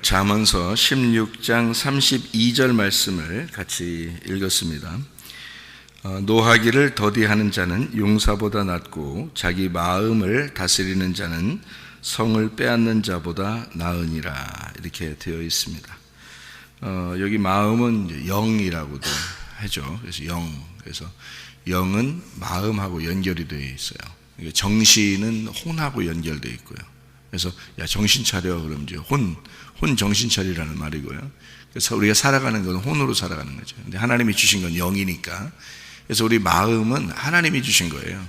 잠언서 16장 32절 말씀을 같이 읽었습니다. 노하기를 더디하는 자는 용사보다 낫고 자기 마음을 다스리는 자는 성을 빼앗는 자보다 나으니라, 이렇게 되어 있습니다. 여기 마음은 이제 영이라고도 하죠. 그래서 그래서 영은 마음하고 연결이 되어 있어요. 정신은 혼하고 연결되어 있고요. 그래서 야, 정신 차려, 그럼 이제 혼 정신 차리라는 말이고요. 그래서 우리가 살아가는 건 혼으로 살아가는 거죠. 근데 하나님이 주신 건 영이니까. 그래서 우리 마음은 하나님이 주신 거예요.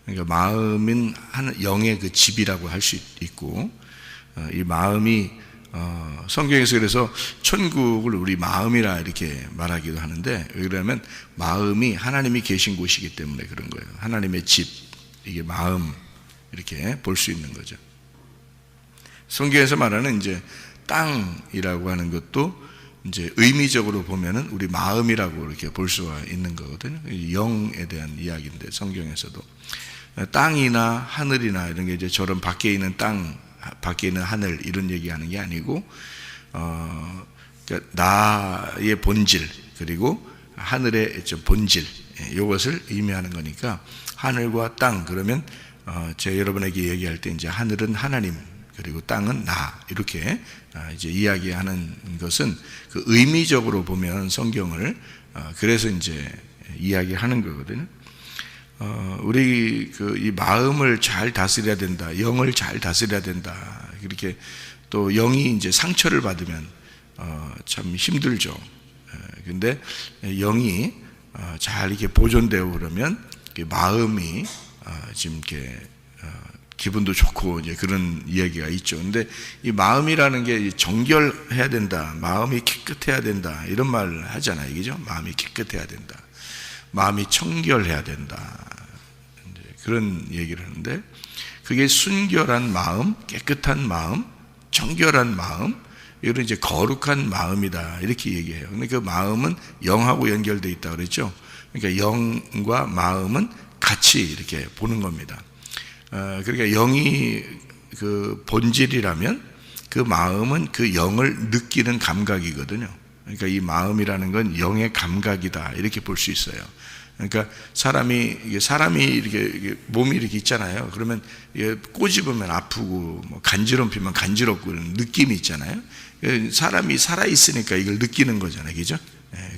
그러니까 마음은 영의 그 집이라고 할 수 있고, 이 마음이 성경에서 그래서 천국을 우리 마음이라 이렇게 말하기도 하는데, 왜 그러냐면 마음이 하나님이 계신 곳이기 때문에 그런 거예요. 하나님의 집, 이게 마음, 이렇게 볼 수 있는 거죠. 성경에서 말하는 이제 땅이라고 하는 것도 이제 의미적으로 보면은 우리 마음이라고 이렇게 볼 수가 있는 거거든요. 영에 대한 이야기인데, 성경에서도 땅이나 하늘이나 이런 게 이제 저런 밖에 있는 땅, 밖에 있는 하늘, 이런 얘기하는 게 아니고, 그러니까 나의 본질, 그리고 하늘의 본질, 이것을 의미하는 거니까, 하늘과 땅, 그러면 제가 여러분에게 얘기할 때 이제 하늘은 하나님, 그리고 땅은 나, 이렇게 이제 이야기하는 것은 그 의미적으로 보면 성경을 그래서 이제 이야기하는 거거든요. 우리 이 마음을 잘 다스려야 된다, 영을 잘 다스려야 된다. 이렇게 또 영이 이제 상처를 받으면 참 힘들죠. 근데 영이 잘 이렇게 보존되고 그러면 마음이 지금 이렇게 기분도 좋고 이제 그런 이야기가 있죠. 근데 이 마음이라는 게 정결해야 된다, 마음이 깨끗해야 된다, 이런 말을 하잖아요. 그죠? 마음이 깨끗해야 된다, 마음이 청결해야 된다, 이제 그런 얘기를 하는데, 그게 순결한 마음, 깨끗한 마음, 청결한 마음, 이런 이제 거룩한 마음이다, 이렇게 얘기해요. 근데 그 마음은 영하고 연결되어 있다 그랬죠. 그러니까 영과 마음은 같이 이렇게 보는 겁니다. 그러니까 영이 그 본질이라면 그 마음은 그 영을 느끼는 감각이거든요. 그러니까 이 마음이라는 건 영의 감각이다, 이렇게 볼 수 있어요. 그러니까 사람이 이렇게 몸이 이렇게 있잖아요. 그러면 꼬집으면 아프고, 뭐 간지럼피면 간지럽고, 그런 느낌이 있잖아요. 사람이 살아 있으니까 이걸 느끼는 거잖아요, 그죠?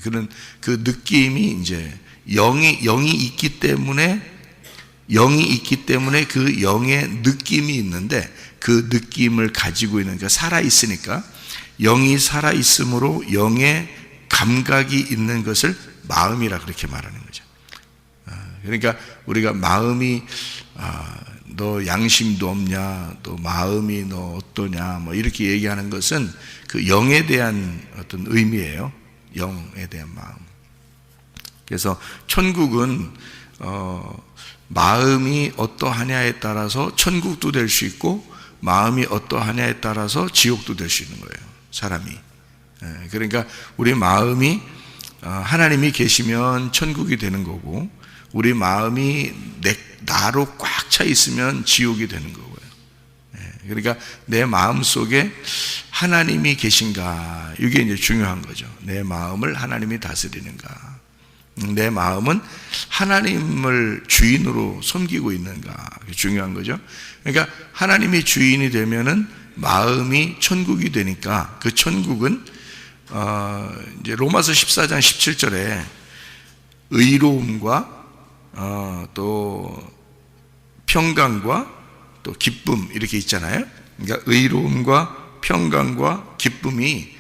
그런 그 느낌이 이제 영이 있기 때문에 그 영의 느낌이 있는데, 그 느낌을 가지고 있는, 그러니까 살아있으니까, 영이 살아있으므로 영의 감각이 있는 것을 마음이라 그렇게 말하는 거죠. 그러니까 우리가 마음이 너 양심도 없냐, 또 마음이 너 어떠냐, 뭐 이렇게 얘기하는 것은 그 영에 대한 어떤 의미예요. 영에 대한 마음. 그래서 천국은 마음이 어떠하냐에 따라서 천국도 될 수 있고, 마음이 어떠하냐에 따라서 지옥도 될 수 있는 거예요, 사람이. 그러니까 우리 마음이 하나님이 계시면 천국이 되는 거고, 우리 마음이 나로 꽉 차 있으면 지옥이 되는 거고요. 그러니까 내 마음 속에 하나님이 계신가, 이게 이제 중요한 거죠. 내 마음을 하나님이 다스리는가, 내 마음은 하나님을 주인으로 섬기고 있는가, 중요한 거죠. 그러니까 하나님이 주인이 되면은 마음이 천국이 되니까, 그 천국은 이제 로마서 14장 17절에 의로움과 또 평강과 또 기쁨, 이렇게 있잖아요. 그러니까 의로움과 평강과 기쁨이,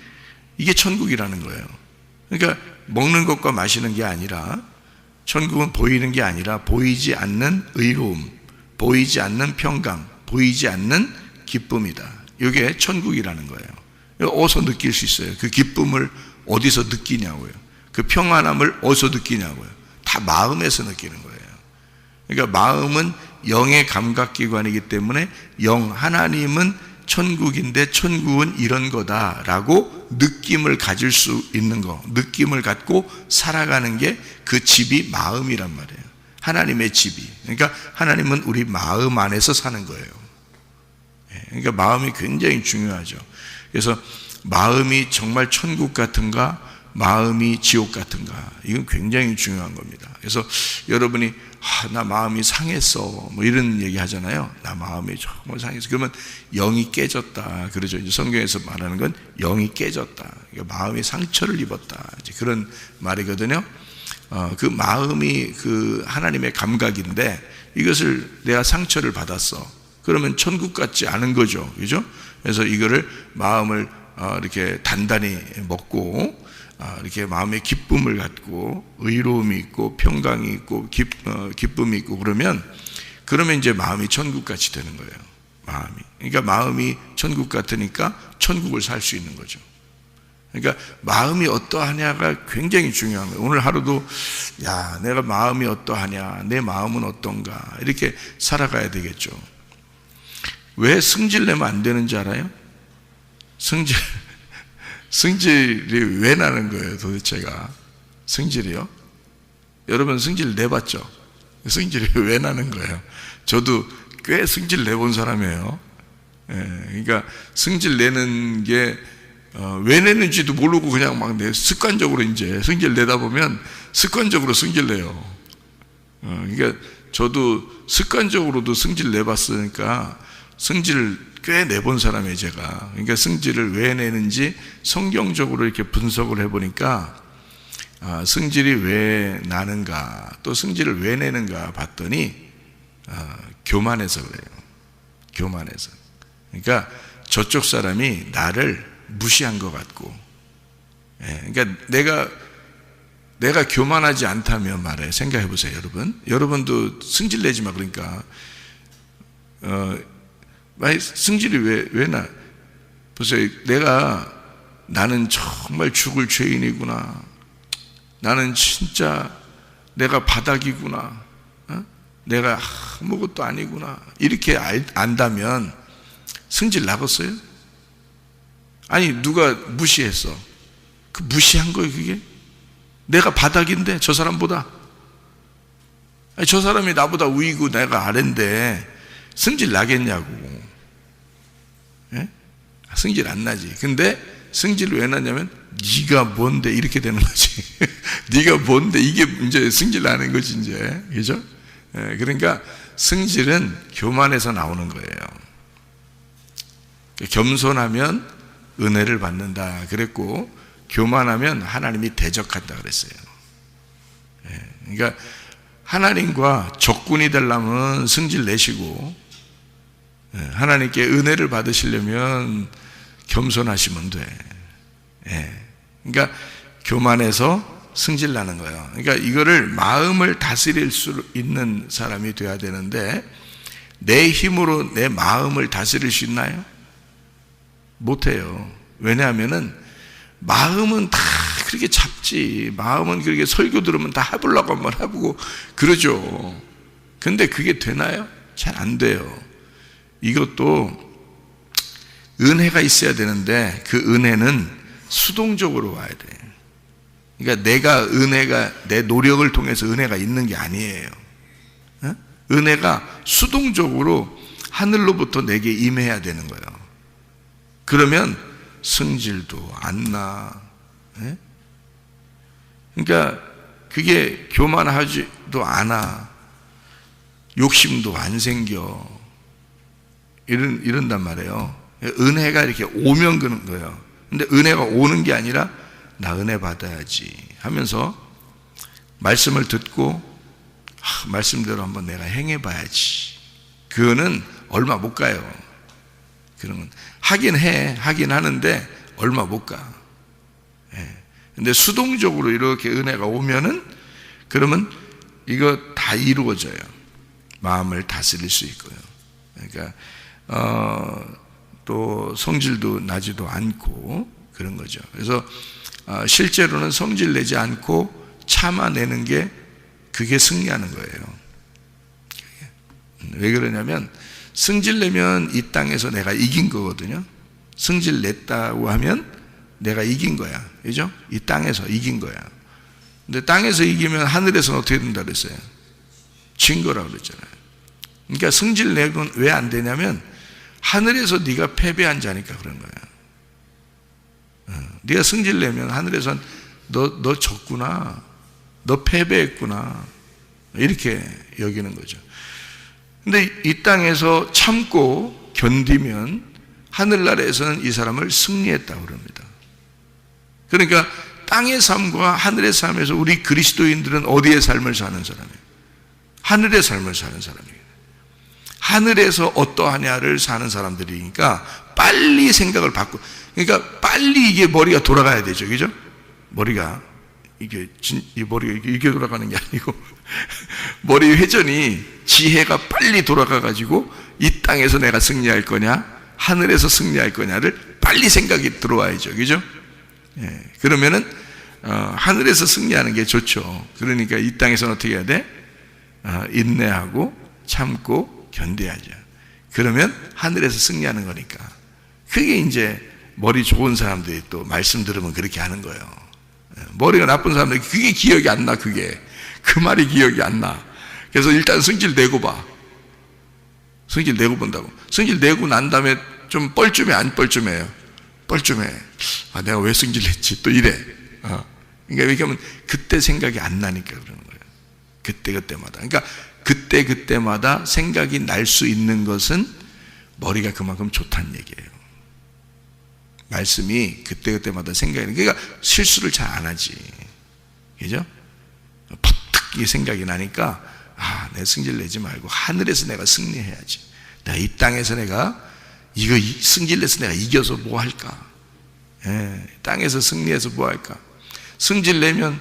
이게 천국이라는 거예요. 그러니까 먹는 것과 마시는 게 아니라, 천국은 보이는 게 아니라 보이지 않는 의로움, 보이지 않는 평강, 보이지 않는 기쁨이다. 이게 천국이라는 거예요. 어디서 느낄 수 있어요? 그 기쁨을 어디서 느끼냐고요? 그 평안함을 어디서 느끼냐고요? 다 마음에서 느끼는 거예요. 그러니까 마음은 영의 감각기관이기 때문에 하나님은 천국인데 천국은 이런 거다라고 느낌을 가질 수 있는 거, 느낌을 갖고 살아가는 게 그 집이 마음이란 말이에요. 하나님의 집이. 그러니까 하나님은 우리 마음 안에서 사는 거예요. 그러니까 마음이 굉장히 중요하죠. 그래서 마음이 정말 천국 같은가, 마음이 지옥 같은가, 이건 굉장히 중요한 겁니다. 그래서 여러분이 나 마음이 상했어, 뭐 이런 얘기 하잖아요. 나 마음이 정말 상했어. 그러면 영이 깨졌다 그러죠. 이제 성경에서 말하는 건 영이 깨졌다, 그러니까 마음이 상처를 입었다, 이제 그런 말이거든요. 그 마음이 그 하나님의 감각인데 이것을 내가 상처를 받았어, 그러면 천국 같지 않은 거죠, 그죠? 그래서 이거를 마음을 이렇게 단단히 먹고 이렇게 마음의 기쁨을 갖고 의로움이 있고 평강이 있고 기쁨이 있고 그러면 이제 마음이 천국같이 되는 거예요. 마음이, 그러니까 마음이 천국 같으니까 천국을 살 수 있는 거죠. 그러니까 마음이 어떠하냐가 굉장히 중요한 거예요. 오늘 하루도 내가 마음이 어떠하냐, 내 마음은 어떤가, 이렇게 살아가야 되겠죠. 왜 승질 내면 안 되는지 알아요? 승질이 왜 나는 거예요, 도대체가? 승질이요? 여러분 승질 내봤죠? 승질이 왜 나는 거예요? 저도 꽤 승질 내본 사람이에요. 그러니까 승질 내는 게 왜 내는지도 모르고 그냥 막 습관적으로 이제 승질 내다 보면 습관적으로 승질 내요. 그러니까 저도 습관적으로도 승질 내봤으니까 승질을 꽤 내본 사람이에요, 제가. 그러니까 승질을 왜 내는지 성경적으로 이렇게 분석을 해보니까 승질이 왜 나는가, 또 승질을 왜 내는가 봤더니 교만해서 그래요. 교만해서. 그러니까 저쪽 사람이 나를 무시한 것 같고, 그러니까 내가 교만하지 않다면 말이에요. 생각해 보세요, 여러분. 여러분도 승질 내지 마. 그러니까 승질이 왜 나? 보세요. 나는 정말 죽을 죄인이구나. 나는 진짜 내가 바닥이구나. 내가 아무것도 아니구나. 이렇게 안다면 승질 나겠어요? 아니, 누가 무시했어. 그 무시한 거예요, 그게? 내가 바닥인데, 저 사람보다. 아니, 저 사람이 나보다 위고 내가 아래인데 승질 나겠냐고. 예? 승질 안 나지. 근데 승질을 왜 나냐면 네가 뭔데 이렇게 되는 거지. 네가 뭔데, 이게 이제 승질 나는 거지 이제. 그죠? 예, 그러니까 승질은 교만에서 나오는 거예요. 겸손하면 은혜를 받는다 그랬고, 교만하면 하나님이 대적한다 그랬어요. 예, 그러니까 하나님과 적군이 되려면 승질 내시고, 하나님께 은혜를 받으시려면 겸손하시면 돼. 그러니까 교만해서 승질 나는 거예요. 그러니까 이거를 마음을 다스릴 수 있는 사람이 돼야 되는데, 내 힘으로 내 마음을 다스릴 수 있나요? 못해요. 왜냐하면은 마음은 다 그렇게 잡지. 마음은 그렇게 설교 들으면 다 해보려고 한번 해보고 그러죠. 근데 그게 되나요? 잘 안 돼요. 이것도 은혜가 있어야 되는데 그 은혜는 수동적으로 와야 돼. 그러니까 내 노력을 통해서 은혜가 있는 게 아니에요. 은혜가 수동적으로 하늘로부터 내게 임해야 되는 거예요. 그러면 승질도 안 나. 그러니까 그게 교만하지도 않아. 욕심도 안 생겨. 이런단 말이에요. 은혜가 이렇게 오면 그런 거예요. 근데 은혜가 오는 게 아니라 나 은혜 받아야지 하면서 말씀을 듣고 말씀대로 한번 내가 행해봐야지. 그거는 얼마 못 가요. 그런 건 하긴 하는데 얼마 못 가. 근데 수동적으로 이렇게 은혜가 오면은 그러면 이거 다 이루어져요. 마음을 다스릴 수 있고요. 그러니까 또 성질도 나지도 않고 그런 거죠. 그래서 실제로는 성질 내지 않고 참아내는 게 그게 승리하는 거예요. 왜 그러냐면 승질 내면 이 땅에서 내가 이긴 거거든요. 승질 냈다고 하면 내가 이긴 거야. 그죠? 이 땅에서 이긴 거야. 근데 땅에서 이기면 하늘에서는 어떻게 된다 그랬어요? 진 거라고 그랬잖아요. 그러니까 승질 내건 왜 안 되냐면 하늘에서 네가 패배한 자니까 그런 거야. 네가 승질 내면 하늘에선 너 졌구나, 너 패배했구나, 이렇게 여기는 거죠. 근데 이 땅에서 참고 견디면 하늘나라에서는 이 사람을 승리했다고 그럽니다. 그러니까 땅의 삶과 하늘의 삶에서 우리 그리스도인들은 어디의 삶을 사는 사람이에요? 하늘의 삶을 사는 사람이에요. 하늘에서 어떠하냐를 사는 사람들이니까 빨리 생각을 바꿔. 그러니까 빨리 이게 머리가 돌아가야 되죠, 그죠? 머리가 이 머리가 이게 돌아가는 게 아니고 머리 회전이 지혜가 빨리 돌아가 가지고 이 땅에서 내가 승리할 거냐, 하늘에서 승리할 거냐를 빨리 생각이 들어와야죠, 그죠? 예, 그러면은 하늘에서 승리하는 게 좋죠. 그러니까 이 땅에서는 어떻게 해야 돼? 인내하고 참고 견뎌야죠. 그러면 하늘에서 승리하는 거니까. 그게 이제 머리 좋은 사람들이 또 말씀 들으면 그렇게 하는 거예요. 머리가 나쁜 사람들이 그게 기억이 안 나. 그 말이 기억이 안 나. 그래서 일단 승질 내고 봐. 승질 내고 본다고. 승질 내고 난 다음에 좀 뻘쭘해, 안 뻘쭘해요? 뻘쭘해. 내가 왜 승질 냈지? 또 이래. 그러니까 왜냐하면 그때 생각이 안 나니까 그러는 거예요. 그때마다. 그러니까 그때마다 생각이 날 수 있는 것은 머리가 그만큼 좋다는 얘기예요. 말씀이 그때마다 생각이, 그러니까 실수를 잘 안 하지. 그죠? 퍼뜩 생각이 나니까, 내가 승질 내지 말고 하늘에서 내가 승리해야지. 내가 이 땅에서 내가 승질 내서 내가 이겨서 뭐 할까? 땅에서 승리해서 뭐 할까? 승질 내면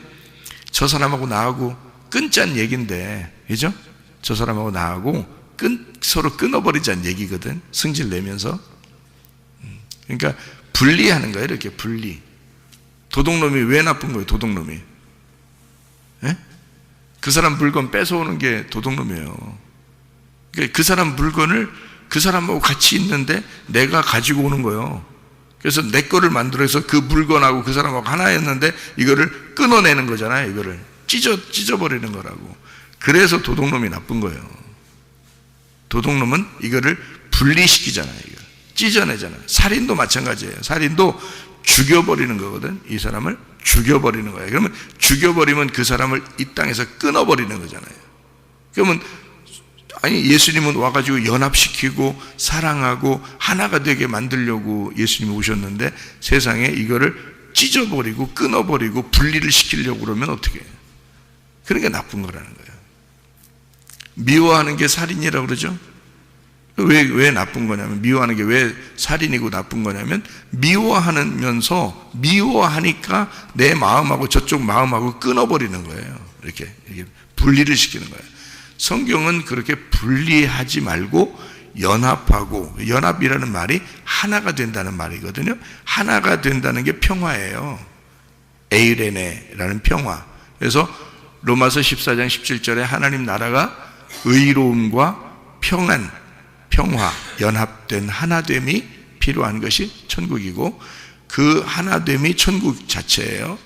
저 사람하고 나하고 끊자는 얘기인데, 그죠? 저 사람하고 나하고 서로 끊어버리자는 얘기거든. 승질 내면서. 그러니까 분리하는 거예요. 이렇게 분리. 도둑놈이 왜 나쁜 거예요? 도둑놈이. 그 사람 물건 뺏어오는 게 도둑놈이에요. 그러니까 그 사람 물건을 그 사람하고 같이 있는데 내가 가지고 오는 거예요. 그래서 내 거를 만들어서 그 물건하고 그 사람하고 하나였는데 이거를 끊어내는 거잖아요. 이거를 찢어버리는 거라고. 그래서 도둑놈이 나쁜 거예요. 도둑놈은 이거를 분리시키잖아요. 이걸. 찢어내잖아요. 살인도 마찬가지예요. 살인도 죽여버리는 거거든. 이 사람을 죽여버리는 거예요. 그러면 죽여버리면 그 사람을 이 땅에서 끊어버리는 거잖아요. 그러면 예수님은 와가지고 연합시키고 사랑하고 하나가 되게 만들려고 예수님이 오셨는데 세상에 이거를 찢어버리고 끊어버리고 분리를 시키려고 그러면 어떻게 해요? 그러니까 나쁜 거라는 거예요. 미워하는 게 살인이라고 그러죠? 왜 나쁜 거냐면, 미워하는 게 왜 살인이고 나쁜 거냐면, 미워하면서 미워하니까 내 마음하고 저쪽 마음하고 끊어버리는 거예요. 이렇게 분리를 시키는 거예요. 성경은 그렇게 분리하지 말고 연합하고, 연합이라는 말이 하나가 된다는 말이거든요. 하나가 된다는 게 평화예요. 에이레네라는 평화. 그래서 로마서 14장 17절에 하나님 나라가 의로움과 평화, 연합된 하나됨이 필요한 것이 천국이고, 그 하나됨이 천국 자체예요.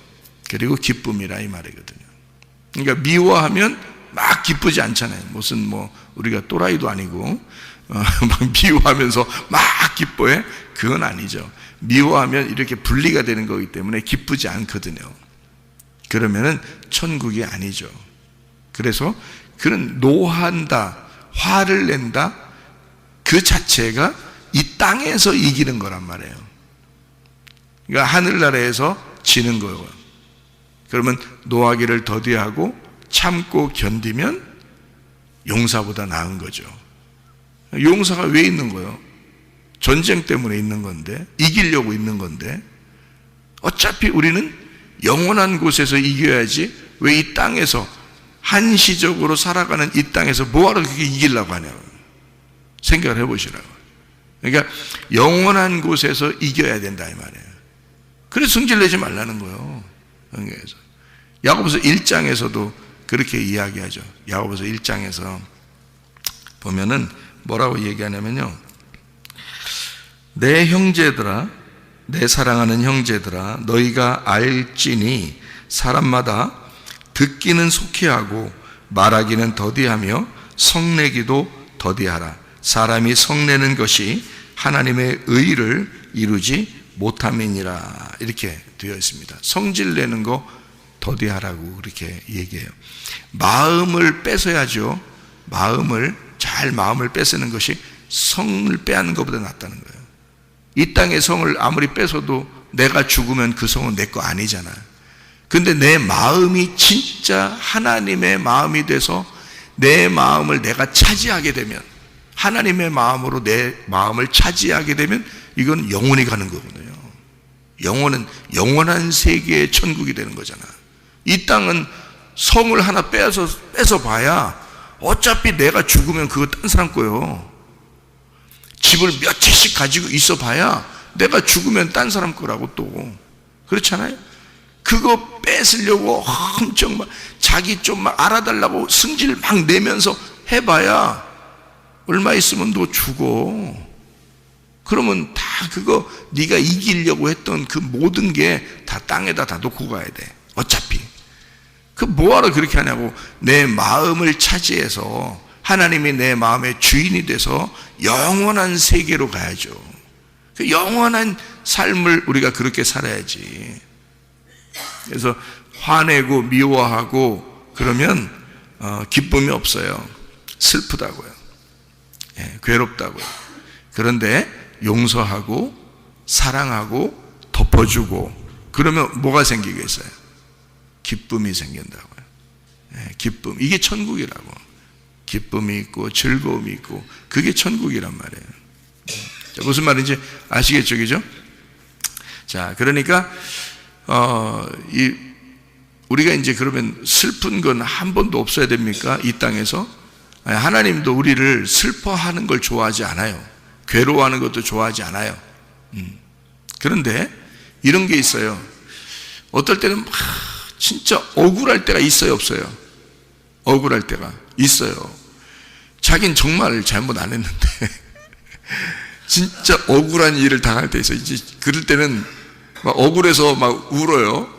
그리고 기쁨이라 이 말이거든요. 그러니까 미워하면 막 기쁘지 않잖아요. 무슨 우리가 또라이도 아니고 막 미워하면서 막 기뻐해? 그건 아니죠. 미워하면 이렇게 분리가 되는 거기 때문에 기쁘지 않거든요. 그러면은 천국이 아니죠. 그래서 그런 노한다, 화를 낸다, 그 자체가 이 땅에서 이기는 거란 말이에요. 그러니까 하늘나라에서 지는 거예요. 그러면 노하기를 더디하고 참고 견디면 용사보다 나은 거죠. 용사가 왜 있는 거예요? 전쟁 때문에 있는 건데, 이기려고 있는 건데, 어차피 우리는 영원한 곳에서 이겨야지 왜 이 땅에서 한시적으로 살아가는 이 땅에서 뭐하러 그렇게 이기려고 하냐고 생각을 해보시라고. 그러니까 영원한 곳에서 이겨야 된다 이 말이에요. 그래서 승질내지 말라는 거예요. 그래서 야고보서 1장에서도 그렇게 이야기하죠. 야고보서 1장에서 보면은 뭐라고 얘기하냐면요, 내 형제들아, 내 사랑하는 형제들아, 너희가 알지니 사람마다 듣기는 속히 하고 말하기는 더디하며 성내기도 더디하라. 사람이 성내는 것이 하나님의 의를 이루지 못함이니라 이렇게 되어 있습니다. 성질 내는 거 더디하라고 그렇게 얘기해요. 마음을 뺏어야죠. 마음을 뺏는 것이 성을 빼앗는 것보다 낫다는 거예요. 이 땅의 성을 아무리 뺏어도 내가 죽으면 그 성은 내 거 아니잖아요. 근데 내 마음이 진짜 하나님의 마음이 돼서 내 마음을 내가 차지하게 되면, 하나님의 마음으로 내 마음을 차지하게 되면 이건 영원히 가는 거거든요. 영혼은 영원한 세계의 천국이 되는 거잖아. 이 땅은 성을 하나 뺏어 봐야 어차피 내가 죽으면 그거 딴 사람 거예요. 집을 몇 채씩 가지고 있어 봐야 내가 죽으면 딴 사람 거라고 또. 그렇잖아요? 그거 뺏으려고 엄청 막 자기 좀 막 알아달라고 승질 막 내면서 해봐야 얼마 있으면 너 죽어. 그러면 다 그거 네가 이기려고 했던 그 모든 게 다 땅에다 다 놓고 가야 돼. 어차피. 그 뭐하러 그렇게 하냐고. 내 마음을 차지해서 하나님이 내 마음의 주인이 돼서 영원한 세계로 가야죠. 그 영원한 삶을 우리가 그렇게 살아야지. 그래서 화내고 미워하고 그러면 기쁨이 없어요. 슬프다고요. 괴롭다고요. 그런데 용서하고 사랑하고 덮어주고 그러면 뭐가 생기겠어요? 기쁨이 생긴다고요. 기쁨. 이게 천국이라고. 기쁨이 있고 즐거움이 있고 그게 천국이란 말이에요. 자, 무슨 말인지 아시겠죠? 그죠? 자, 그러니까 우리가 이제 그러면 슬픈 건 한 번도 없어야 됩니까? 이 땅에서? 하나님도 우리를 슬퍼하는 걸 좋아하지 않아요. 괴로워하는 것도 좋아하지 않아요. 그런데 이런 게 있어요. 어떨 때는 막 진짜 억울할 때가 있어요, 없어요? 억울할 때가 있어요. 자긴 정말 잘못 안 했는데 진짜 억울한 일을 당할 때 있어요. 이제 그럴 때는 막 억울해서 막 울어요.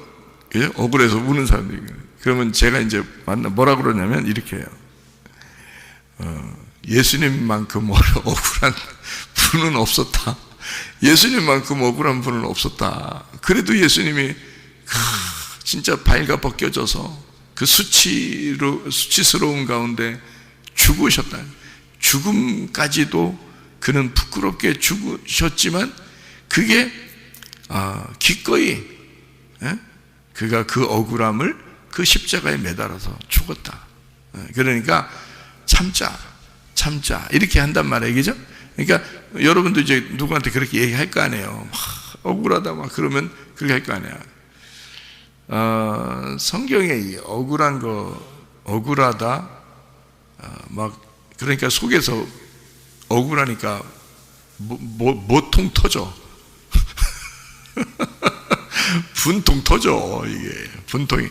예? 억울해서 우는 사람들이. 그러면 제가 이제 뭐라 그러냐면 이렇게 해요. 예수님만큼 억울한 분은 없었다. 예수님만큼 억울한 분은 없었다. 그래도 예수님이 진짜 발가 벗겨져서 그 수치스러운 가운데 죽으셨다. 죽음까지도 그는 부끄럽게 죽으셨지만 그게 기꺼이 그가 그 억울함을 그 십자가에 매달아서 죽었다. 그러니까 참자 이렇게 한단 말이에요. 그죠? 그러니까 여러분도 이제 누구한테 그렇게 얘기할 거 아니에요. 억울하다 막 그러면 그렇게 할 거 아니야. 성경에 이 억울한 거 억울하다 막 그러니까 속에서 억울하니까 뭐통 터져. 분통 터져. 이게 분통이.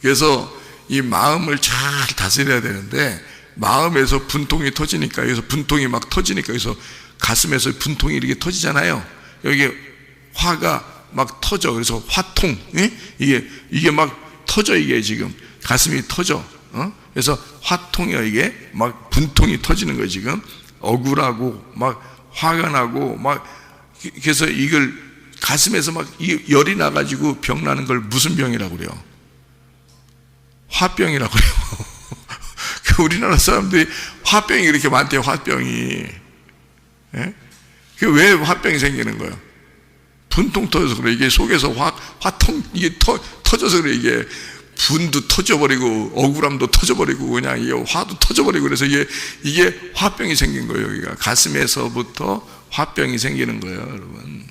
그래서 이 마음을 잘 다스려야 되는데 마음에서 분통이 터지니까 여기서 분통이 막 터지니까 여기서 가슴에서 분통이 이렇게 터지잖아요. 여기 화가 막 터져. 그래서 화통. 이게 막 터져. 이게 지금 가슴이 터져. 그래서 화통이야. 이게 막 분통이 터지는 거예요. 지금 억울하고 막 화가 나고 막 그래서 이걸 가슴에서 막 열이 나가지고 병 나는 걸 무슨 병이라고 그래요? 화병이라고 그래요. 우리나라 사람들이 화병이 이렇게 많대요. 화병이. 왜 화병이 생기는 거예요? 분통 터져서 그래. 이게 속에서 화통 이게 터져서 그래. 이게 분도 터져버리고 억울함도 터져버리고 그냥 이게 화도 터져버리고 그래서 이게 화병이 생긴 거예요. 여기가 가슴에서부터 화병이 생기는 거예요, 여러분.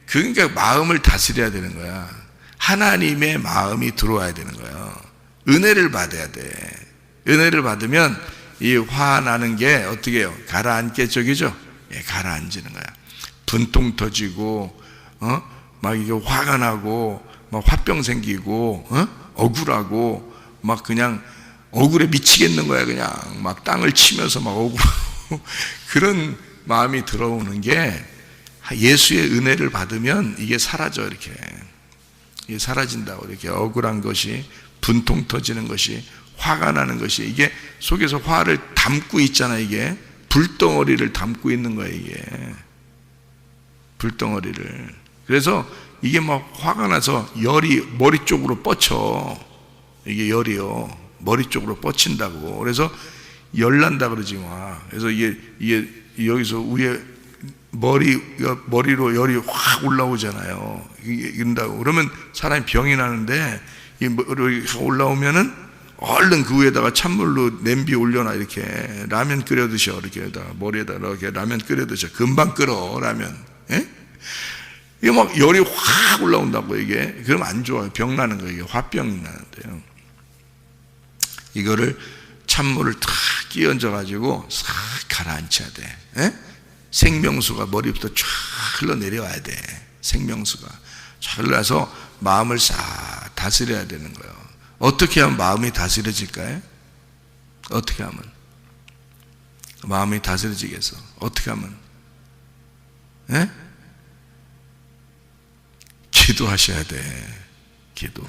그러니까 마음을 다스려야 되는 거야. 하나님의 마음이 들어와야 되는 거예요. 은혜를 받아야 돼. 은혜를 받으면 이 화나는 게 어떻게 해요? 가라앉겠죠, 그죠? 가라앉는 거야. 분통 터지고, 막 이게 화가 나고, 막 화병 생기고, 억울하고, 막 그냥 억울해 미치겠는 거야. 그냥 막 땅을 치면서 막 억울하고 그런 마음이 들어오는 게 예수의 은혜를 받으면 이게 사라져. 이렇게 이게 사라진다고. 이렇게 억울한 것이 분통 터지는 것이 화가 나는 것이 이게 속에서 화를 담고 있잖아. 이게 불덩어리를 담고 있는 거야. 이게 불덩어리를. 그래서 이게 막 화가 나서 열이 머리 쪽으로 뻗쳐. 이게 열이요, 머리 쪽으로 뻗친다고. 그래서 열난다 그러지 마. 그래서 이게 여기서 위에 머리로 열이 확 올라오잖아요. 이런다고. 그러면 사람이 병이 나는데, 이 머리 올라오면은 얼른 그 위에다가 찬물로 냄비 올려놔. 이렇게 라면 끓여 드셔. 이렇게다가 머리에다 이렇게 라면 끓여 드셔. 금방 끓어 라면. 예? 이게 막 열이 확 올라온다고. 이게 그러면 안 좋아요. 병 나는 거예요. 이게 화병이 나는데요. 이거를 찬물을 탁 끼얹어 가지고 싹 가라앉혀야 돼. 예? 생명수가 머리부터 쫙 흘러내려와야 돼. 생명수가 쫙 흘러서 마음을 싹 다스려야 되는 거예요. 어떻게 하면 마음이 다스려질까요? 어떻게 하면 마음이 다스려지겠어? 어떻게 하면? 예? 기도하셔야 돼. 기도.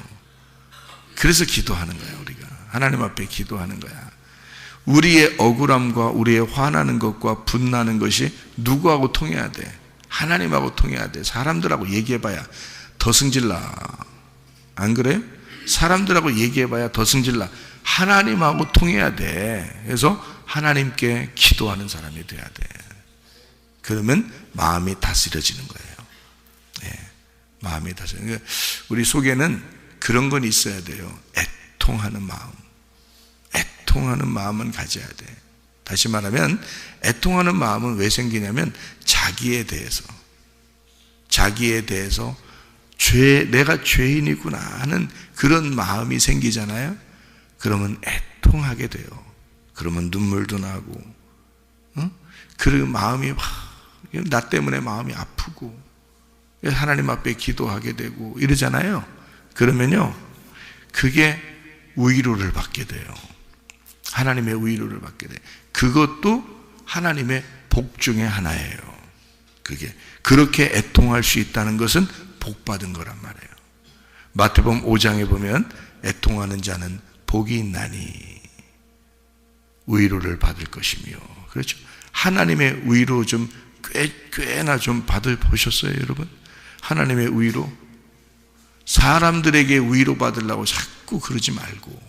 그래서 기도하는 거야. 우리가 하나님 앞에 기도하는 거야. 우리의 억울함과 우리의 화나는 것과 분나는 것이 누구하고 통해야 돼? 하나님하고 통해야 돼. 사람들하고 얘기해봐야 더 승질나. 안 그래요? 사람들하고 얘기해봐야 더 승질나. 하나님하고 통해야 돼. 그래서 하나님께 기도하는 사람이 돼야 돼. 그러면 마음이 다스려지는 거예요. 네, 마음이 다스려지는 거예요. 우리 속에는 그런 건 있어야 돼요. 애통하는 마음. 애통하는 마음은 가져야 돼. 다시 말하면 애통하는 마음은 왜 생기냐면 자기에 대해서 내가 죄인이구나 하는 그런 마음이 생기잖아요. 그러면 애통하게 돼요. 그러면 눈물도 나고, 그 마음이 나 때문에 마음이 아프고 하나님 앞에 기도하게 되고 이러잖아요. 그러면요, 그게 위로를 받게 돼요. 하나님의 위로를 받게 돼. 그것도 하나님의 복 중에 하나예요. 그게 그렇게 애통할 수 있다는 것은 복 받은 거란 말이에요. 마태복음 5장에 보면 애통하는 자는 복이 있나니 위로를 받을 것이며. 그렇죠? 하나님의 위로 좀 꽤나 좀 받아보셨어요, 여러분? 하나님의 위로. 사람들에게 위로 받으려고 자꾸 그러지 말고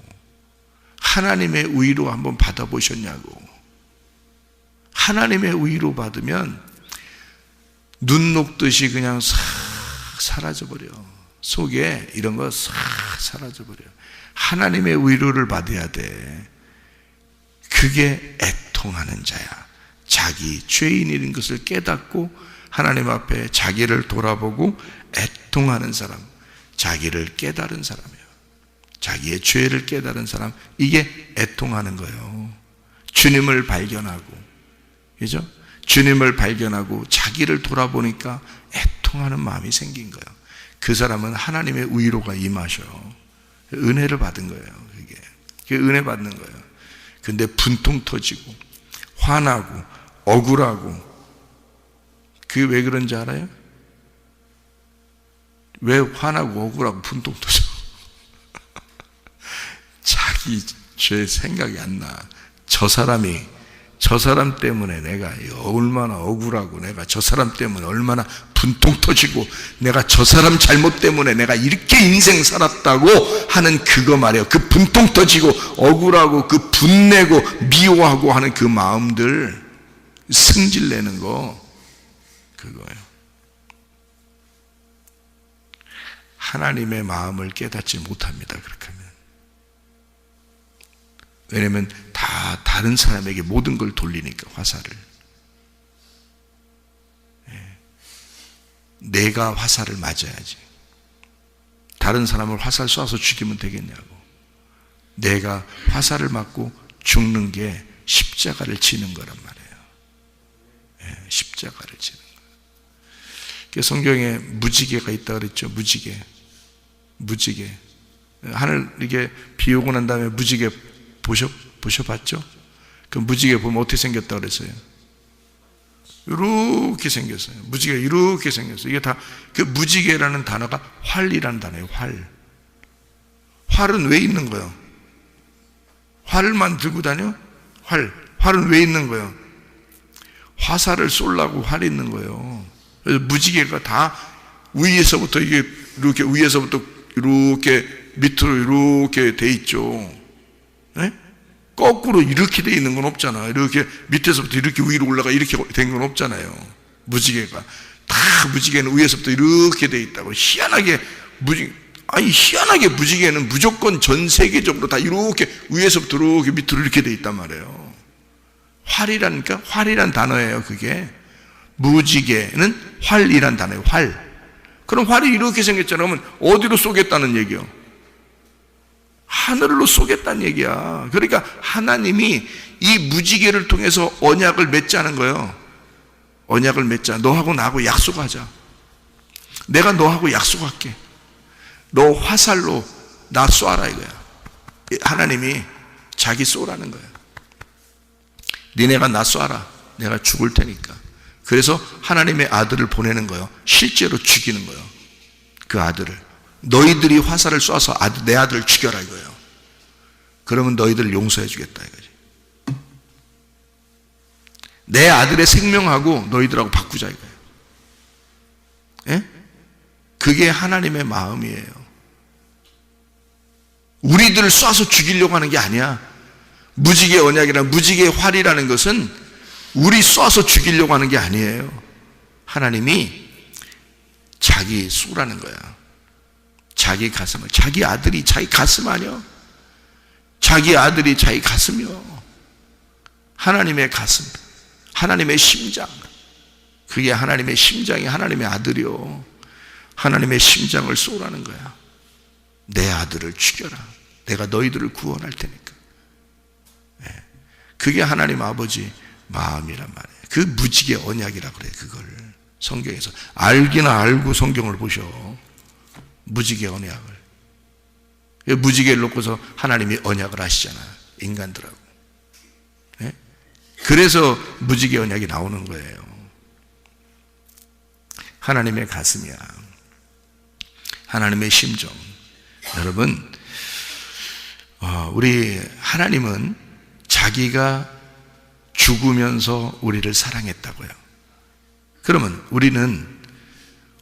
하나님의 위로 한번 받아보셨냐고. 하나님의 위로 받으면 눈 녹듯이 그냥 싹 사라져버려. 속에 이런 거 싹 사라져버려. 하나님의 위로를 받아야 돼. 그게 애통하는 자야. 자기 죄인인 것을 깨닫고 하나님 앞에 자기를 돌아보고 애통하는 사람, 자기를 깨달은 사람이에요. 자기의 죄를 깨달은 사람, 이게 애통하는 거예요. 주님을 발견하고, 그죠? 주님을 발견하고 자기를 돌아보니까 애통하는 마음이 생긴 거예요. 그 사람은 하나님의 위로가 임하셔요. 은혜를 받은 거예요. 그게 은혜 받는 거예요. 근데 분통 터지고 화나고 억울하고, 그게 왜 그런지 알아요? 왜 화나고 억울하고 분통 터져? 자기 죄 생각이 안 나. 저 사람 때문에 내가 얼마나 억울하고, 내가 저 사람 때문에 얼마나 분통 터지고, 내가 저 사람 잘못 때문에 내가 이렇게 인생 살았다고 하는 그거 말이에요. 그 분통 터지고 억울하고 그 분내고 미워하고 하는 그 마음들, 승질내는 거, 그거예요. 하나님의 마음을 깨닫지 못합니다. 그렇게 하면. 왜냐하면 다 다른 사람에게 모든 걸 돌리니까, 화살을. 내가 화살을 맞아야지. 다른 사람을 화살 쏴서 죽이면 되겠냐고. 내가 화살을 맞고 죽는 게 십자가를 지는 거란 말이에요. 십자가를 지는 거예요. 성경에 무지개가 있다 그랬죠. 무지개. 하늘 이게 비 오고 난 다음에 무지개 보셔봤죠? 그 무지개 보면 어떻게 생겼다 그랬어요? 이렇게 생겼어요. 무지개가 이렇게 생겼어요. 이게 다 그 무지개라는 단어가 활이라는 단어예요. 활은 왜 있는 거예요? 활만 들고 다녀? 활은 왜 있는 거예요? 화살을 쏘려고 활이 있는 거예요. 그래서 무지개가 다 위에서부터 이렇게 위에서부터 이렇게 밑으로 이렇게 돼 있죠. 네? 거꾸로 이렇게 돼 있는 건 없잖아. 이렇게 밑에서부터 이렇게 위로 올라가 이렇게 된 건 없잖아요. 무지개가 다 무지개는 위에서부터 이렇게 돼 있다고. 희한하게 희한하게 무지개는 무조건 전 세계적으로 다 이렇게 위에서부터 이렇게 밑으로 이렇게 돼 있단 말이에요. 활이라니까 활이란 단어예요. 그게 무지개는 활이란 단어예요. 활. 그럼 활이 이렇게 생겼잖아. 그러면 어디로 쏘겠다는 얘기요? 하늘로 쏘겠다는 얘기야. 그러니까 하나님이 이 무지개를 통해서 언약을 맺자는 거예요. 언약을 맺자. 너하고 나하고 약속하자. 내가 너하고 약속할게. 너 화살로 나 쏘아라 이거야. 하나님이 자기 쏘라는 거야. 니네가 나 쏘아라. 내가 죽을 테니까. 그래서 하나님의 아들을 보내는 거예요. 실제로 죽이는 거예요. 그 아들을. 너희들이 화살을 쏴서 내 아들을 죽여라 이거예요. 그러면 너희들을 용서해 주겠다 이거지. 내 아들의 생명하고 너희들하고 바꾸자 이거예요. 예? 그게 하나님의 마음이에요. 우리들을 쏴서 죽이려고 하는 게 아니야. 무지개 언약이란 무지개 활이라는 것은 우리 쏴서 죽이려고 하는 게 아니에요. 하나님이 자기 쏘라는 거야. 자기 가슴을. 자기 아들이 자기 가슴 아니야? 자기 아들이 자기 가슴이요. 하나님의 가슴, 하나님의 심장. 그게 하나님의 심장이 하나님의 아들이요. 하나님의 심장을 쏘라는 거야. 내 아들을 죽여라. 내가 너희들을 구원할 테니까. 그게 하나님 아버지 마음이란 말이에요. 그 무지개 언약이라 그래. 그걸 성경에서 알기나 알고 성경을 보셔. 무지개 언약을. 무지개를 놓고서 하나님이 언약을 하시잖아. 인간들하고. 네? 그래서 무지개 언약이 나오는 거예요. 하나님의 가슴이야. 하나님의 심정. 여러분, 우리 하나님은 자기가 죽으면서 우리를 사랑했다고요. 그러면 우리는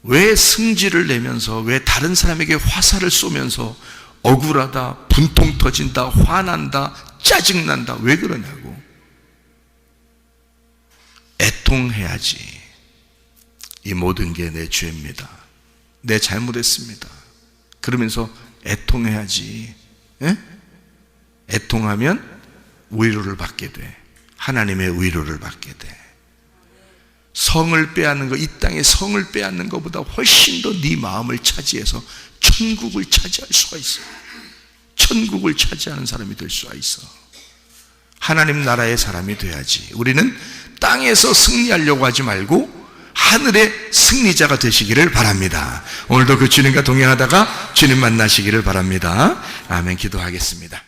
왜 승질을 내면서, 왜 다른 사람에게 화살을 쏘면서 억울하다, 분통 터진다, 화난다, 짜증난다, 왜 그러냐고. 애통해야지. 이 모든 게 내 죄입니다. 내 잘못했습니다. 그러면서 애통해야지. 에? 애통하면 위로를 받게 돼. 하나님의 위로를 받게 돼. 성을 빼앗는 거, 이 땅의 성을 빼앗는 것보다 훨씬 더 네 마음을 차지해서 천국을 차지할 수가 있어. 천국을 차지하는 사람이 될 수가 있어. 하나님 나라의 사람이 돼야지. 우리는 땅에서 승리하려고 하지 말고 하늘의 승리자가 되시기를 바랍니다. 오늘도 그 주님과 동행하다가 주님 만나시기를 바랍니다. 아멘. 기도하겠습니다.